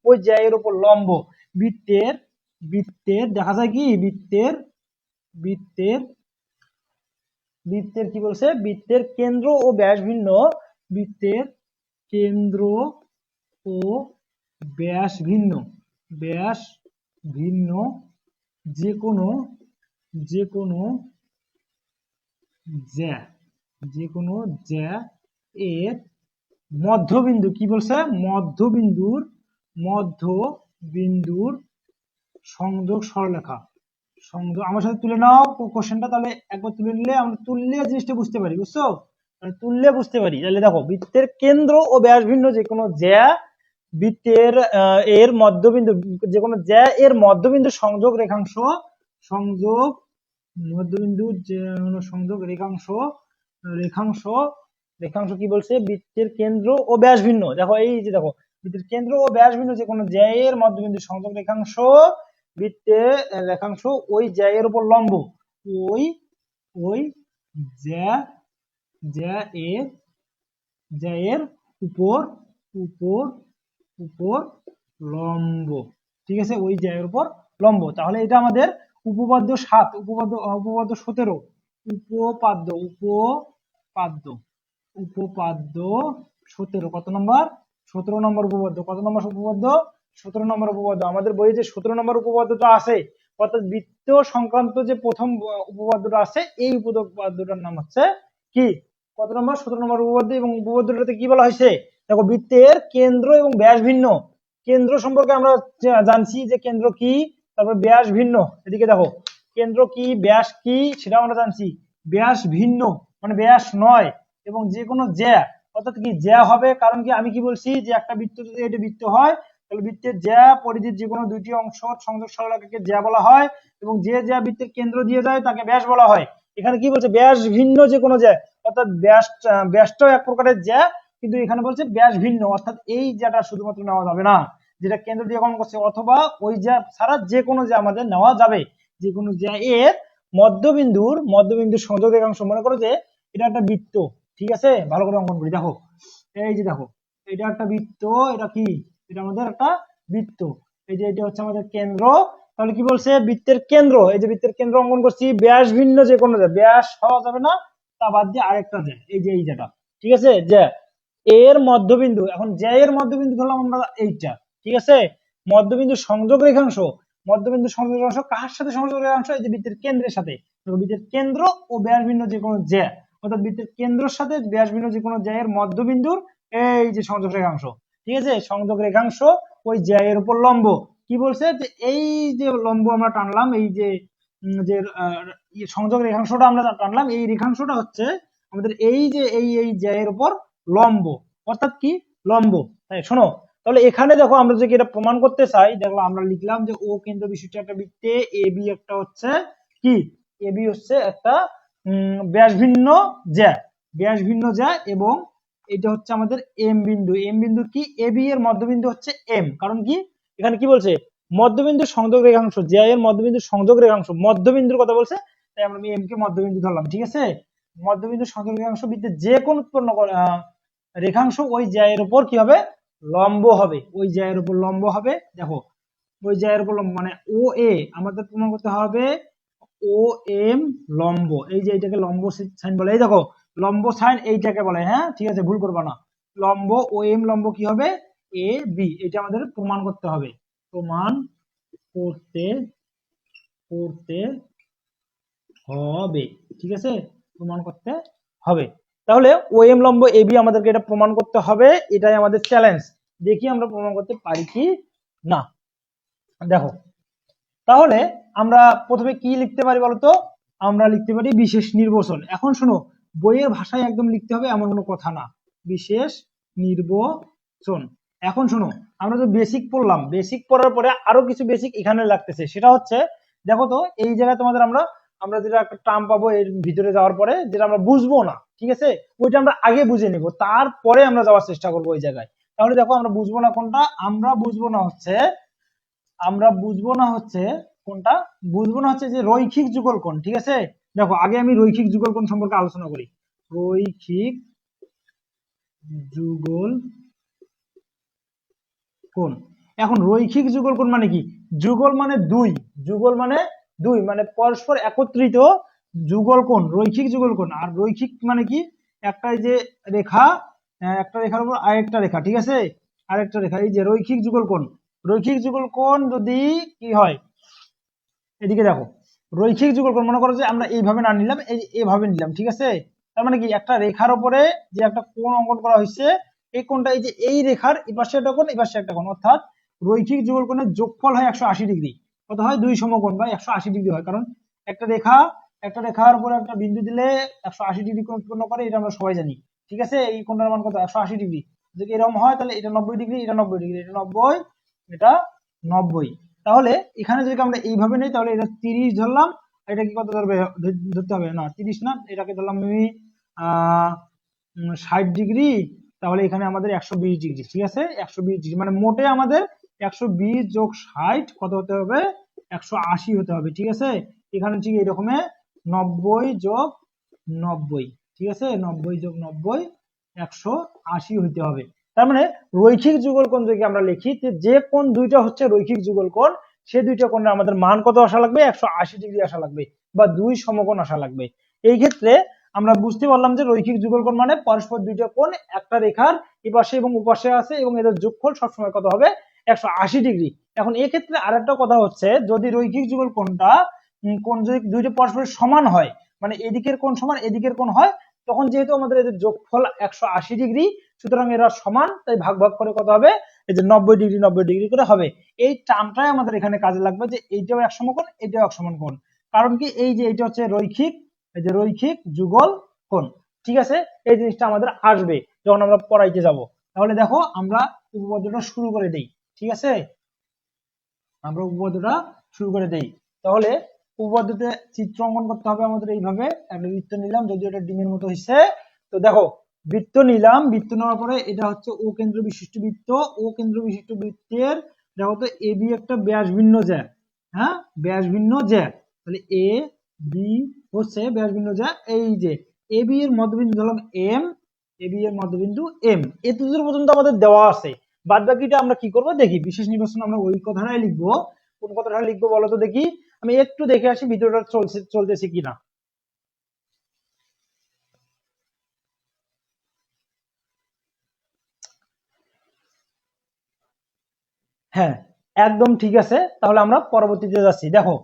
S1: ওই জ্যায়ের উপর লম্ব। বৃত্তের বৃত্তের দেখা যায় কি বৃত্তের বৃত্তের বৃত্তের কি বলছে, বৃত্তের কেন্দ্র ও ব্যাস ভিন্ন, বৃত্তের কেন্দ্র ও ব্যাস ভিন্ন, ব্যাস ভিন্ন যে কোনো যে কোনো জ্যা যে কোনো জ্যা এর মধ্যবিন্দু কি বলছে, মধ্যবিন্দুর সংযোগ সরলরেখা সংযোগ। আমার সাথে তুলে নাও কোশ্চেনটা, তাহলে একবার তুলে নিলে আমরা তুললে জিনিসটা বুঝতে পারি, বুঝছো, তুললে বুঝতে পারি। তাহলে দেখো বৃত্তের কেন্দ্র ও ব্যাস ভিন্ন যে কোনো জ্যা বৃত্তের এর মধ্যবিন্দু, যে কোনো জ্যা এর মধ্যবিন্দু সংযোগ রেখাংশ, সংযোগ মধ্যবিন্দু যে সংযোগ রেখাংশ রেখাংশ রেখাংশ কি বলছে, বৃত্তের কেন্দ্র ও ব্যাস ভিন্ন। দেখো এই যে দেখো বৃত্তের কেন্দ্র ও ব্যাস ভিন্ন যে কোনো জ্যা এর মধ্যবিন্দু সংযোগ রেখাংশ, বৃত্তের রেখাংশ ওই জ্যা এর উপর লম্ব, ওই ওই জ্যা জ্যা এর উপর উপর উপর লম্ব। ঠিক আছে, ওই জ্যা এর উপর লম্ব। তাহলে এটা আমাদের উপপাদ্য 7, উপপাদ্য 17, উপপাদ্য উপপাদ্য উপপাদ্য 17 কত নম্বর, 17 নম্বর উপপাদ্য। কত নম্বর উপপাদ্য, 17 নম্বর উপপাদ্য। আমাদের বইয়ে যে 17 নম্বর উপপাদ্যটা আছে, অর্থাৎ বৃত্ত সংক্রান্ত যে প্রথম উপপাদ্যটা আছে, এই উপপাদ্যটার নাম হচ্ছে কি, কত নম্বর, 17 নম্বর উপপাদ্য। এবং উপপাদ্যটাতে কি বলা হয়েছে, দেখো বৃত্তের কেন্দ্র এবং ব্যাস ভিন্ন। কেন্দ্র সম্পর্কে আমরা জানছি যে কেন্দ্র কি, তারপর ব্যাস ভিন্ন, এদিকে দেখো কেন্দ্র কি ব্যাস কি সেটাও আমরা জানছি। ব্যাস ভিন্ন মানে ব্যাস নয়, এবং যে কোনো জ্যা, অর্থাৎ কি জ্যা হবে, কারণ কি আমি কি বলছি যে একটা বৃত্ত যদি এটা বৃত্ত হয়, তাহলে বৃত্তের জ্যা পরিধির যে কোনো দুইটি অংশ সংযোগ সরলরেখাকে জ্যা বলা হয়, এবং যে জ্যা বৃত্তের কেন্দ্র দিয়ে যায় তাকে ব্যাস বলা হয়। এখানে কি বলছে, ব্যাস ভিন্ন যে কোনো জ্যা, অর্থাৎ ব্যাসটাও এক প্রকারের জ্যা, কিন্তু এখানে বলছে ব্যাস ভিন্ন, অর্থাৎ এই জ্যাটা শুধুমাত্র নেওয়া যাবে না যেটা কেন্দ্র দিয়ে গমন করছে, অথবা ওই জ্যা ছাড়া যে কোনো জ্যা আমাদের নেওয়া যাবে। যে কোনো জ্যা এর মধ্যবিন্দুর সংযোগ রেখাংশ, মনে করো যে এটা একটা বৃত্ত, ঠিক আছে, ভালো করে অঙ্কন করি। দেখো এই যে দেখো এটা একটা বৃত্ত, এটা কি, এটা আমাদের একটা বৃত্ত, এই যে এটা হচ্ছে আমাদের কেন্দ্র। তাহলে কি বলছে, বৃত্তের কেন্দ্র, এই যে বৃত্তের কেন্দ্র অঙ্কন করছি, ব্যাস ভিন্ন যে কোনো জ্যা, ব্যাস হওয়া যাবে না, তা বাদ দিয়ে আরেকটা জ্যা, এই যে এই জ্যাটা, ঠিক আছে, জ্যা এর মধ্যবিন্দু। এখন জ্যা এর মধ্যবিন্দু ধরলাম আমরা এইটা, ঠিক আছে, মধ্যবিন্দু সংযোগ রেখাংশ, মধ্যবিন্দু সংযোগ রেখাংশ কার সাথে সংযোগ রেখাংশ, এই যে বৃত্তের কেন্দ্রের সাথে। বৃত্তের কেন্দ্র ও ব্যাস ভিন্ন যে কোনো জ্যা, অর্থাৎ বৃত্তের কেন্দ্রের সাথে ব্যাস ভিন্ন যে কোনো জ্যা এর মধ্যবিন্দুর এই যে সংযোগ রেখাংশ, ঠিক আছে, সংযোগ রেখাংশ ওই জ্যা এর উপর লম্ব। কি বলছে যে এই যে লম্ব আমরা টানলাম, এই যে যে সংযোগ রেখাংশটা আমরা টানলাম, এই রেখাংশটা হচ্ছে আমাদের এই যে এই জ্যা এর উপর লম্ব, অর্থাৎ কি লম্ব। তাই শোনো, তাহলে এখানে দেখো আমরা যদি এটা প্রমাণ করতে চাই, দেখো আমরা লিখলাম যে ও কেন্দ্র বিশিষ্ট একটা বৃত্তে এবি একটা হচ্ছে কি, এবি হচ্ছে একটা ব্যাস ভিন্ন জ্যা, ব্যাস ভিন্ন জ্যা, এবং এটা হচ্ছে আমাদের এম বিন্দু। এম বিন্দু কি, এবি এর মধ্যবিন্দু হচ্ছে এম, কারণ কি এখানে কি বলছে, মধ্যবিন্দু সংযোগ রেখাংশ, জ্যা এর মধ্যবিন্দু সংযোগ রেখাংশ, মধ্যবিন্দুর কথা বলছে, তাই আমরা এম কে মধ্যবিন্দু ধরলাম। ঠিক আছে, মধ্যবিন্দু সংযোগ রেখাংশ বৃত্তের যে কোন উৎপন্ন রেখাংশ ওই জ্যা এর উপর কি হবে, লম্ব হবে, ওই জ্যা এর উপর লম্ব হবে। দেখো ওই জ্যা এর উপর লম্ব মানে ও এ, আমাদের প্রমাণ করতে হবে ও এম লম্ব, এই যে এইটাকে লম্ব সাইন বলে, এই দেখো লম্ব সাইন এইটাকে বলে, হ্যাঁ ঠিক আছে, ভুল করবা না, লম্ব ও এম লম্ব কি হবে, এ বি, এটা আমাদের প্রমাণ করতে হবে, প্রমাণ করতে করতে হবে, ঠিক আছে, প্রমাণ করতে হবে। তাহলে ও এম লম্ব এ বি আমাদেরকে এটা প্রমাণ করতে হবে, এটাই আমাদের চ্যালেঞ্জ, দেখি আমরা প্রমাণ করতে পারি কি না। দেখো তাহলে আমরা প্রথমে কি লিখতে পারি বলতো, আমরা লিখতে পারি বিশেষ নির্বাচন। এখন শোনো, বইয়ের ভাষায় একদম লিখতে হবে এমন কোনো কথা না, বিশেষ নির্বাচন। এখন শোনো, আমরা তো বেসিক পড়লাম, বেসিক পড়ার পরে আরো কিছু বেসিক এখানে লাগতেছে, সেটা হচ্ছে দেখো তো এই জায়গায় তোমাদের আমরা আমরা যেটা একটা টার্ম পাবো এর ভিতরে যাওয়ার পরে, যেটা আমরা বুঝবো না, ঠিক আছে, ওইটা আমরা আগে বুঝে নিব, তারপরে আমরা যাওয়ার চেষ্টা করবো ওই জায়গায়। তাহলে দেখো আমরা বুঝবো না কোনটা, আমরা বুঝবো না হচ্ছে কোনটা, বুঝবো না হচ্ছে যে রৈখিক যুগল কোণ, ঠিক আছে। দেখো আগে আমি রৈখিক যুগল কোণ সম্পর্কে আলোচনা করি। রৈখিক যুগল কোণ। এখন রৈখিক যুগল কোণ মানে কি? যুগল মানে দুই, মানে পরস্পর একত্রিত যুগল কোণ, রৈখিক যুগল কোণ। আর রৈখিক মানে কি? একটা যে রেখা, একটা রেখার উপর আরেকটা রেখা, ঠিক আছে, আরেকটা রেখা, এই যে রৈখিক যুগল কোণ। রৈখিক যুগল কোণ যদি কি হয়, এদিকে দেখো, রৈখিক যুগল কোণ মনে করো যে আমরা এইভাবে না নিলাম, এইভাবে নিলাম, ঠিক আছে। তার মানে কি, একটা রেখার উপরে যে একটা কোণ অঙ্কন করা হয়েছে, এই কোণটা এই যে এই রেখার এপাশে একটা কোণ, এপাশে একটা কোণ, অর্থাৎ রৈখিক যুগল কোণের যোগফল হয় 180 ডিগ্রি। কত হয়? দুই সমকোণ বা 180 ডিগ্রি হয়। কারণ একটা রেখার উপরে একটা বিন্দু দিলে 180 ডিগ্রি কোণ উৎপন্ন করে, এটা আমরা সবাই জানি, ঠিক আছে। এই কোণটার মান কত? 180 ডিগ্রি। যদি এরকম হয় তাহলে এটা 90 ডিগ্রি, এটা 90 ডিগ্রি, এটা 90, এটা 90। তাহলে এখানে যদি আমরা এইভাবে নেই তাহলে এটা 30 ধরলাম, এটা কি কত ধরতে হবে না 30 না, এটাকে ধরলাম আমি 60 ডিগ্রি। তাহলে এখানে আমাদের 120 ডিগ্রি, ঠিক আছে, 120 ডিগ্রি মানে মোটে আমাদের 120 যোগ 60 কত হতে হবে? 180 হতে হবে, ঠিক আছে। এখানে ঠিক এইরকমে 90 যোগ 90, ঠিক আছে, 90 যোগ 90 180 হইতে হবে। তার মানে রৈখিক যুগল কোণ যদি আমরা লিখি, যে কোণ দুইটা হচ্ছে রৈখিক যুগল কোণ, সে দুইটা কোণের আমাদের মান কত আসা লাগবে? 180 ডিগ্রি আসা লাগবে, বা দুই সমকোণ আসা লাগবে। এই ক্ষেত্রে আমরা বুঝতে পারলাম যে রৈখিক যুগল কোণ মানে পরস্পর দুইটা কোণ একটা রেখার এপাশে এবং ওপাশে আছে, এবং এদের যোগফল সবসময় কত হবে? 180 ডিগ্রি। এখন এই ক্ষেত্রে আরেকটা কথা হচ্ছে, যদি রৈখিক যুগল কোণটা কোণ যদি দুইটা পরস্পর সমান হয়, মানে এদিকের কোণ সমান এদিকের কোণ হয়, তখন যেহেতু আমাদের এদের যোগফল 180 ডিগ্রি, সুতরাং এরা সমান, তাই ভাগ ভাগ করে কত হবে? এই যে 90 ডিগ্রি 90 ডিগ্রি করে হবে। এই টার্মটাই আমাদের এখানে কাজে লাগবে, যে এইটাও এক সমকোণ, এটাও এক সমান কোণ। কারণ কি, এই যে এটা হচ্ছে রৈখিক, এই যে রৈখিক যুগল কোণ, ঠিক আছে। এই জিনিসটা আমাদের আসবে যখন আমরা পড়াইতে যাব। তাহলে দেখো আমরা উপপাদ্যটা শুরু করে দেই, ঠিক আছে, আমরা উপপাদ্যটা শুরু করে দেই। তাহলে উপপাদ্যতে চিত্র অঙ্কন করতে হবে আমাদের এইভাবে। একটা বৃত্ত নিলাম, যদিও এটা ডিমের মতো হচ্ছে। তো দেখো, বৃত্ত নিলাম, বৃত্ত নেওয়ার পরে এটা হচ্ছে ও কেন্দ্র বিশিষ্ট বৃত্ত। ও কেন্দ্র বিশিষ্ট বৃত্তের দেখো তো এ বি একটা ব্যাস ভিন্ন জ্যা, হ্যাঁ, ব্যাস ভিন্ন জ্যা। তাহলে এ বি হচ্ছে ব্যাস ভিন্ন জ্যা। এই যে এ বি এর মধ্যবিন্দু ধরলাম এম, এ বি এর মধ্যবিন্দু এম, এতদূর পর্যন্ত আমাদের দেওয়া আছে। বাদ বাকিটা আমরা কি করব দেখি, বিশেষ নির্বাচন আমরা ওই কথাটাই লিখবো। কোন কথাটা লিখবো বলো তো দেখি, আমি একটু দেখে আসি ভিডিওটা চলতেছে কিনা। হ্যাঁ, একদম ঠিক আছে। তাহলে আমরা পরবর্তীতে যাচ্ছি। দেখো,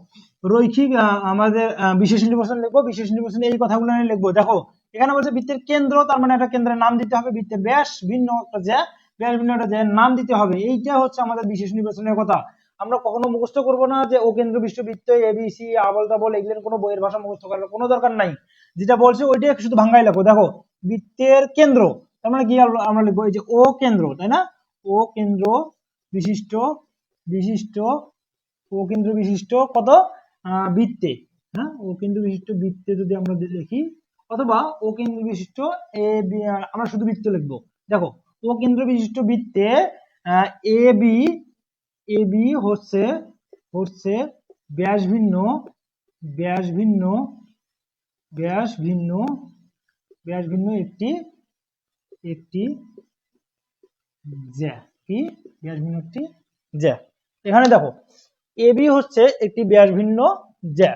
S1: রৈখিক আমাদের বিশেষ নির্বাচন লিখবো, বিশেষ নির্বাচনে এই কথাগুলো লিখবো। দেখো এখানে বলছে বৃত্তের কেন্দ্র, তার মানে একটা কেন্দ্রের নাম দিতে হবে, বৃত্তের ব্যাস ভিন্ন একটা জ্যা, ব্যাস ভিন্ন একটা জ্যা নাম দিতে হবে। এইটা হচ্ছে আমাদের বিশেষ নির্বাচনের কথা। আমরা কখনো মুখস্থ করব না যে ও কেন্দ্র বিশিষ্ট বৃত্ত এবিসি আবল তাবল, এগুলোর কোনো বইয়ের ভাষা মুখস্থ করার কোনো দরকার নাই। যেটা বলছে ওইটাই শুধু ভাঙ্গাই লাগবো। দেখো, বৃত্তের কেন্দ্র, তার মানে কি আমরা লিখবো, এই যে ও কেন্দ্র, তাই না, ও কেন্দ্র বিশিষ্ট বিশিষ্ট ও কেন্দ্র বিশিষ্ট কত বৃত্তে, হ্যাঁ, ও কেন্দ্র বিশিষ্ট বৃত্তে যদি আমরা দেখি, অথবা ও কেন্দ্র বিশিষ্ট এ বি, আমরা শুধু বৃত্ত লিখবো। দেখো, ও কেন্দ্র বিশিষ্ট বৃত্তে এ বি, এ বি হচ্ছে হচ্ছে ব্যাস ভিন্ন, ব্যাস ভিন্ন, ব্যাস ভিন্ন, ব্যাস ভিন্ন একটি একটি জ্যা, কি ব্যাস ভিন্ন একটি জ্যা। এখানে দেখো এবি হচ্ছে একটি ব্যাস ভিন্ন জ্যা।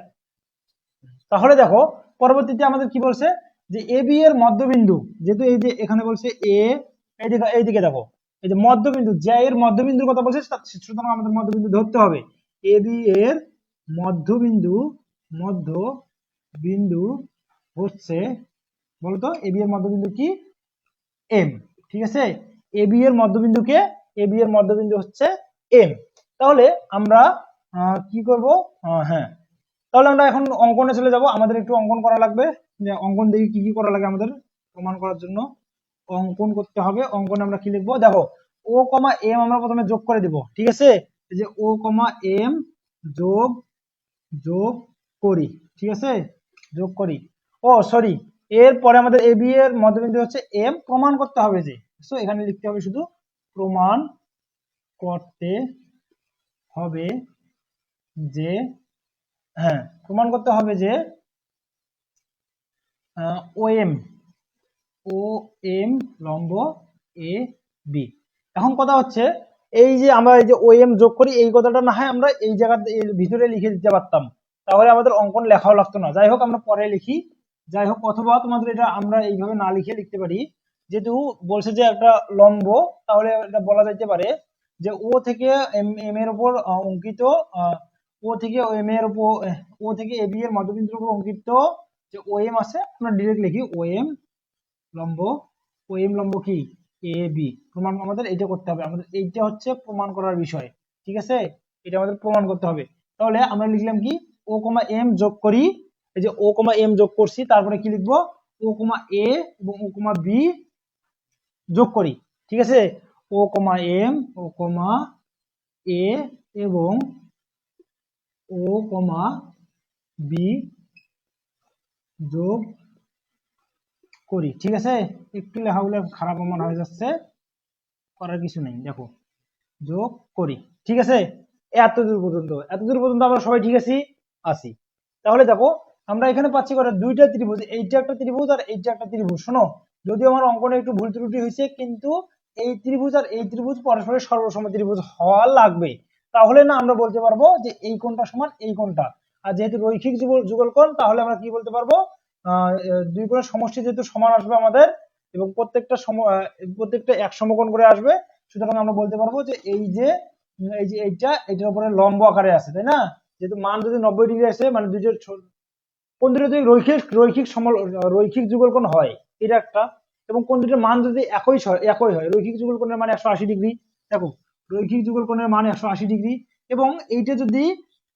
S1: তাহলে দেখো পরবর্তীতে আমাদের কি বলছে, যে এবি এর মধ্যবিন্দু, যেহেতু এই যে এখানে বলছে এ, এইদিকে দেখো, এই যে মধ্যবিন্দু জ্যা এর মধ্যবিন্দুর কথা বলছে, সুতরাং আমাদের মধ্যবিন্দু ধরতে হবে। এবি এর মধ্যবিন্দু, মধ্যবিন্দু হচ্ছে, বলতো এবি এর মধ্যবিন্দু কি? এম, ঠিক আছে। এবি এর মধ্যবিন্দুকে, এবি এর মধ্যবিন্দু হচ্ছে এম। তাহলে আমরা কি করব, হ্যাঁ, তাহলে আমরা এখন অঙ্কনে চলে যাব। আমাদের একটু অঙ্কন করা লাগবে, যে অঙ্কন দেখি কি কি করা লাগে আমাদের প্রমাণ করার জন্য। অঙ্কন করতে হবে। অঙ্কনে আমরা কি লিখবো, দেখো ও কমা এম আমরা প্রথমে যোগ করে দিব, ঠিক আছে। এই যে ও কমা এম যোগ যোগ করি, ঠিক আছে, যোগ করি। ও সরি, এরপরে আমাদের এবি এর মধ্যবিন্দু হচ্ছে এম, প্রমাণ করতে হবে যে, তো এখানে লিখতে হবে শুধু প্রমাণ করতে হবে যে, হ্যাঁ প্রমাণ করতে হবে যে ও এম, ও এম লম্ব এ বি। এখন কথা হচ্ছে এই যে আমরা এই যে ও এম যোগ করি, এই কথাটা না হয় আমরা এই জায়গাতে এর ভিতরে লিখে দিতে পারতাম, তাহলে আমাদের অঙ্কন লেখাও লাগতো না। যাই হোক আমরা পরে লিখি, যাই হোক, অথবা তোমাদের এটা আমরা এইভাবে না লিখে লিখতে পারি, যেহেতু বলছে যে একটা লম্ব, তাহলে এটা বলা যাইতে পারে যে ও থেকে এম এর উপর অঙ্কিত, ও থেকে এম এর উপর, ও থেকে এ বি এর মধ্যবিন্দুর উপর অঙ্কিত যে ও এম আছে, আমরা ডিরেক্ট লিখি ও এম লম্ব, ও এম লম্ব কি এ বি। প্রমাণ আমাদের এটা করতে হবে, আমাদের এইটা হচ্ছে প্রমাণ করার বিষয়, ঠিক আছে, এটা আমাদের প্রমাণ করতে হবে। তাহলে আমরা লিখলাম কি ও কমা এম যোগ করি, এই যে ও কমা এম যোগ করছি, তারপরে কি লিখবো ও কমা এ এবং ও কমা বি যোগ করি, ঠিক আছে, ও কমা এম, ও কমা এ এবং ও কমা বি যোগ করি, ঠিক আছে। একটু লেখাগুলো খারাপ মনে হয়ে যাচ্ছে, করার কিছু নেই, দেখো যোগ করি, ঠিক আছে। এত দূর পর্যন্ত আমরা সবাই ঠিক আছি। তাহলে দেখো আমরা এখানে পাচ্ছি করে দুইটা ত্রিভুজ, এইটা একটা ত্রিভুজ আর এইটা একটা ত্রিভুজ। শোনো, যদিও আমার অঙ্কনে একটু ভুল ত্রুটি হয়েছে, কিন্তু এই ত্রিভুজ আর এই ত্রিভুজ পরস্পরের সর্বসম ত্রিভুজ হওয়া লাগবে, তাহলে না আমরা বলতে পারবো যে এই কোণটা সমান এই কোণটা। আর যেহেতু রৈখিক যুগলকোণ, তাহলে আমরা কি বলতে পারবো, দুই কোণের সমষ্টি যেহেতু সমান আসবে আমাদের, এবং প্রত্যেকটা এক সমকোণ করে আসবে, সুতরাং আমরা বলতে পারবো যে এইটার উপরে লম্ব আকারে আছে, তাই না, যেহেতু মান যদি 90 ডিগ্রি আসে, মানে কোন দুটো যদি রৈখিক যুগলকোণ হয়, এটা একটা, এবং কোন দুটোর মান যদি একই হয়, রৈখিক যুগলকোণের মান 180 ডিগ্রি, দেখো রৈখিক যুগলকোণের মান 180 ডিগ্রি, এবং এইটা যদি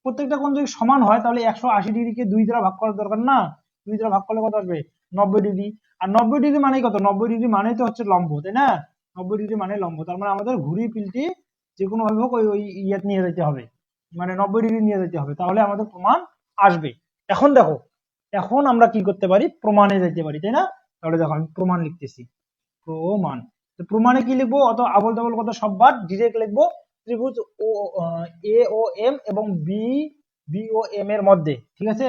S1: প্রত্যেকটা কোণ যদি সমান হয়, তাহলে 180 ডিগ্রিকে 2 দ্বারা ভাগ করার দরকার না, 2 দ্বারা ভাগ করলে কত আসবে 90 ডিগ্রি। আর 90 ডিগ্রি মানে কত, 90 ডিগ্রি মানে তো হচ্ছে লম্ব, তাই না, 90 ডিগ্রি মানে লম্ব, তার মানে আমাদের ঘুরি পিলটি যে কোনো ভাবে হোক ওই ইয়েতে নিয়ে যেতে হবে, মানে 90 ডিগ্রি নিয়ে যেতে হবে, তাহলে আমাদের প্রমাণ আসবে। এখন দেখো, এখন আমরা কি করতে পারি, প্রমাণে যেতে পারি, তাই না। তাহলে দেখো আমি প্রমাণ লিখতেছি, প্রমাণ। তো প্রমাণে কি লিখবো, অত আবল তাবল কথা সব বাদ, ডিরেক্ট লিখবো ত্রিভুজ ও এ ও এম এবং বি ও এম এর মধ্যে, ঠিক আছে,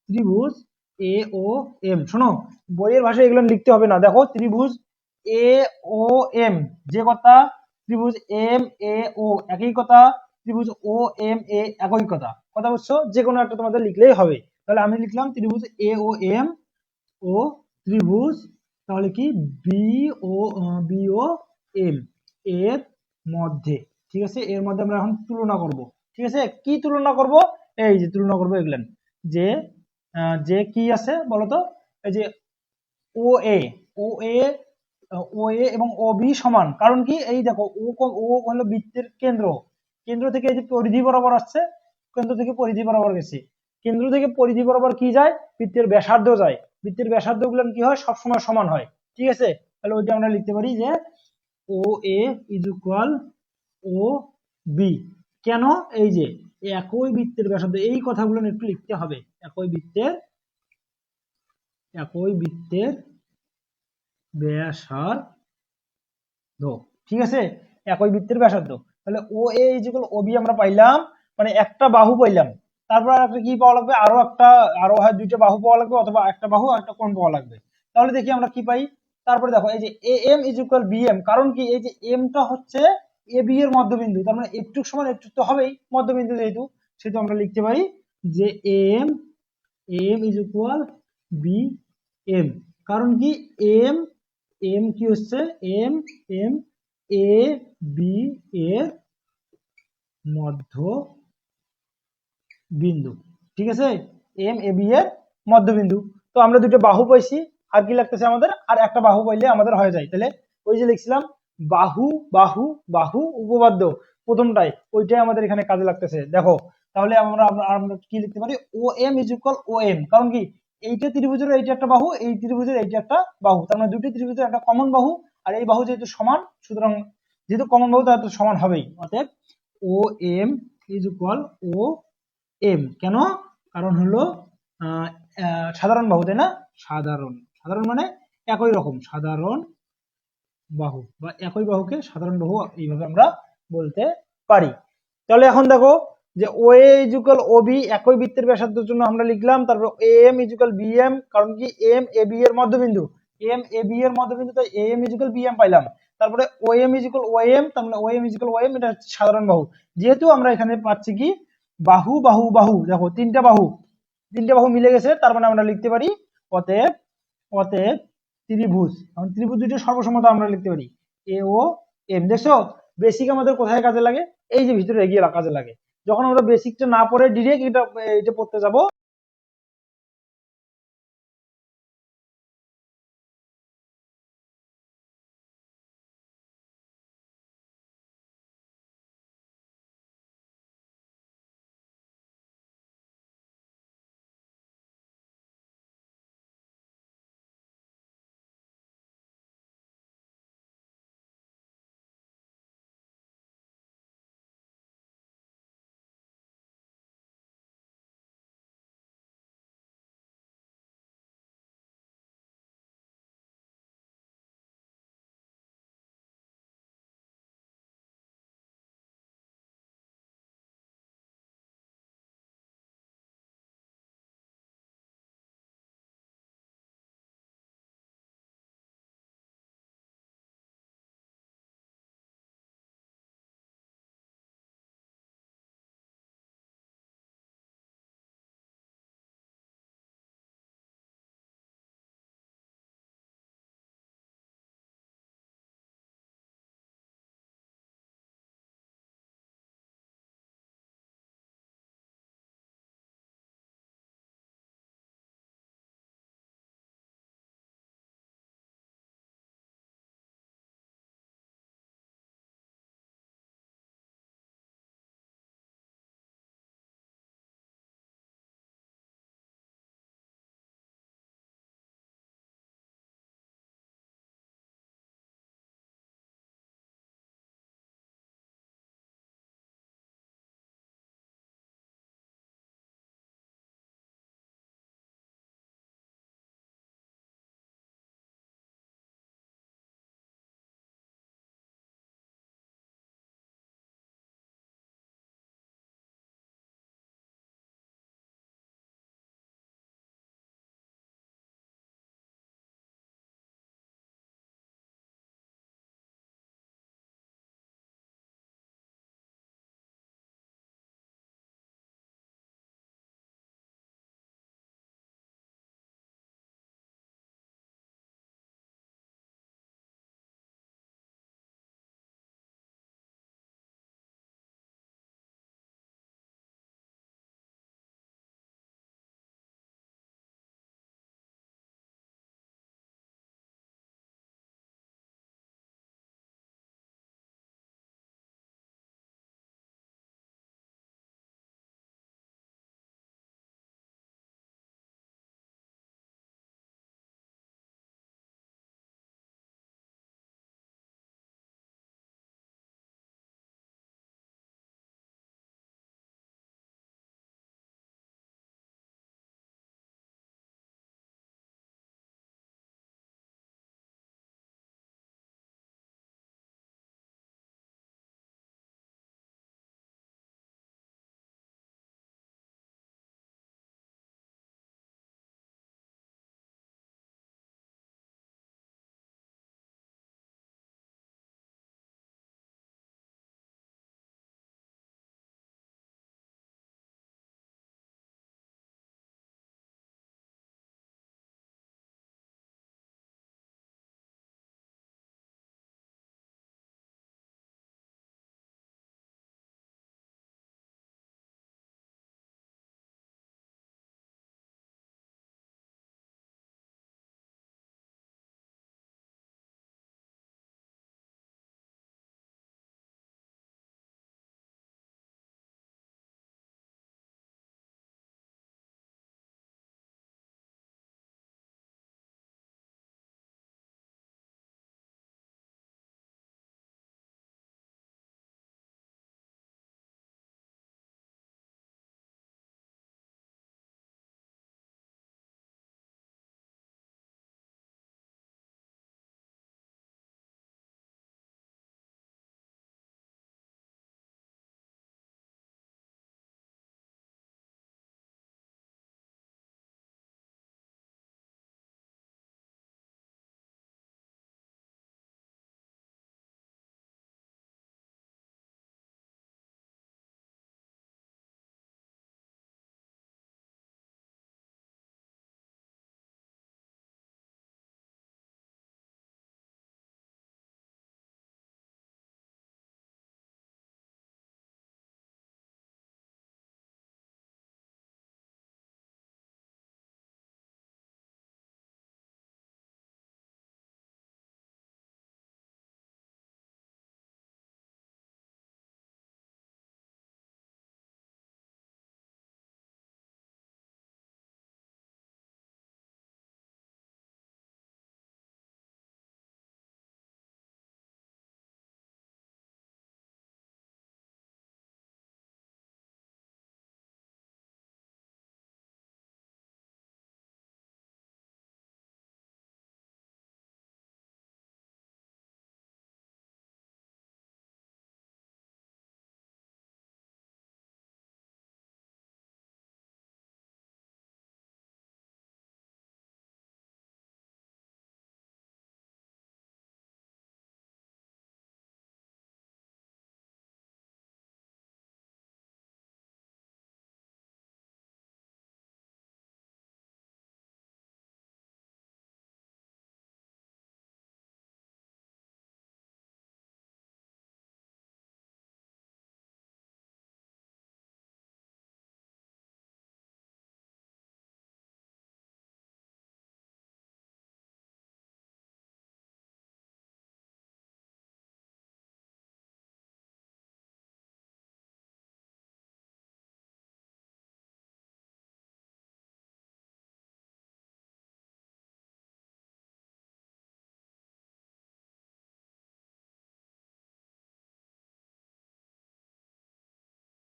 S1: ত্রিভুজ এ ও এম। শোনো, বইয়ের ভাষায় এগুলো লিখতে হবে না, দেখো ত্রিভুজ এ ও এম যে কথা, ত্রিভুজ এম এ ও একই কথা, ত্রিভুজ ও এম এ একই কথা, কথা বুঝছো, যে কোনো একটা তোমাদের লিখলেই হবে। তাহলে আমি লিখলাম ত্রিভুজ এ ও এম ও ত্রিভুজ, তাহলে কি বি ও এম এর মধ্যে, ঠিক আছে, এর মধ্যে আমরা এখন তুলনা করব, ঠিক আছে, কি তুলনা করব, এই যে তুলনা করব এগুলো, যে যে কি আছে বলতো, এই যে ও এ ও এ ও এ এবং ও বি সমান, কারণ কি এই দেখো ও হলো বৃত্তের কেন্দ্র, কেন্দ্র থেকে এই যে পরিধি বরাবর আসছে, কেন্দ্র থেকে পরিধি বরাবর গেছে, কেন্দ্র থেকে পরিধি বরাবর কি যায়, বৃত্তের ব্যাসার্ধ যায়, বৃত্তের ব্যাসার্ধ গুলো কি হয়, সবসময় সমান হয়, ঠিক আছে। তাহলে ওইটা আমরা লিখতে পারি যে ও এ ইজ ইকুয়াল ও বি, কেন, এই যে একই বৃত্তের ব্যাসার্ধ, এই কথাগুলো একটু লিখতে হবে, একই বৃত্তের ব্যাসার্ধ, ঠিক আছে, একই বৃত্তের ব্যাসার্ধ। তাহলে ও এ ইজ ইকুয়াল ও বি আমরা পাইলাম, মানে একটা বাহু পাইলাম, তারপর আর একটা কি পাওয়া লাগবে, আরো হয় দুইটা বাহু পাওয়া লাগবে, অথবা একটা বাহু আর একটা কোণ পাওয়া লাগবে। তাহলে দেখি আমরা কি পাই, তারপরে দেখো এই যে A M is equal B M, কারণ কি এই যে এমটা হচ্ছে এ বি এর মধ্যবিন্দু, তার মানে একটু সমান একটু তো হবেই মধ্যবিন্দু, যেহেতু সেহেতু আমরা লিখতে পারি যে M is equal B M, কারণ কি এম এম কি হচ্ছে এম এম এ বি এর মধ্য বিন্দু, ঠিক আছে, এম এ বি এর মধ্যবিন্দু। তো আমরা দুটো বাহু পাইছি, আর কি লাগতেছে আমাদের, আর একটা বাহু পাইলে আমাদের হয়ে যায়। তাহলে ওই যে লিখছিলাম বাহু বাহু বাহু উপপাদ্য প্রথমটাই, ওইটাই আমাদের এখানে কাজে লাগতেছে, দেখো। তাহলে আমরা কি লিখতে পারি, O M is equal O M, কারণ কি এইটা ত্রিভুজের এইটা একটা বাহু, এই ত্রিভুজের এইটা একটা বাহু, তার মানে দুটি ত্রিভুজের একটা কমন বাহু, আর এই বাহু যেহেতু সমান, সুতরাং যেহেতু কমন বাহু তাহলে তো সমান হবেই, অতএব O M is equal O M, কেন, কারণ হলো সাধারণ বাহু, তাই না? সাধারণ, সাধারণ মানে একই রকম, সাধারণ বাহু বা একই বাহুকে সাধারণ বাহু এইভাবে আমরা বলতে পারি। তাহলে এখন দেখো যে ও ইজুকাল ও বি একই বৃত্তের ব্যাসার্ধের জন্য আমরা লিখলাম। তারপর A M is equal B M, কারণ কি এম এ বি এর মধ্যবিন্দু, এম এ বি এর মধ্যবিন্দু, তাই A M is equal B M পাইলাম। তারপরে O M is equal O M, তার মানে O M is equal O M, এটা হচ্ছে সাধারণ বাহু। যেহেতু আমরা এখানে পাচ্ছি কি বাহু বাহু বাহু, দেখো তিনটা বাহু, তিনটা বাহু মিলে গেছে, তার মানে আমরা লিখতে পারি অতএব, অতএব ত্রিভুজ। এখন ত্রিভুজ দুইটা সর্বসমতা আমরা লিখতে পারি এ ও এম। দেখছো বেসিক আমাদের কোথায় কাজে লাগে? এই যে ভিতরে এগিয়ে কাজে লাগে। যখন আমরা বেসিকটা না পড়ে ডিরেক্ট এটা এটা পড়তে যাব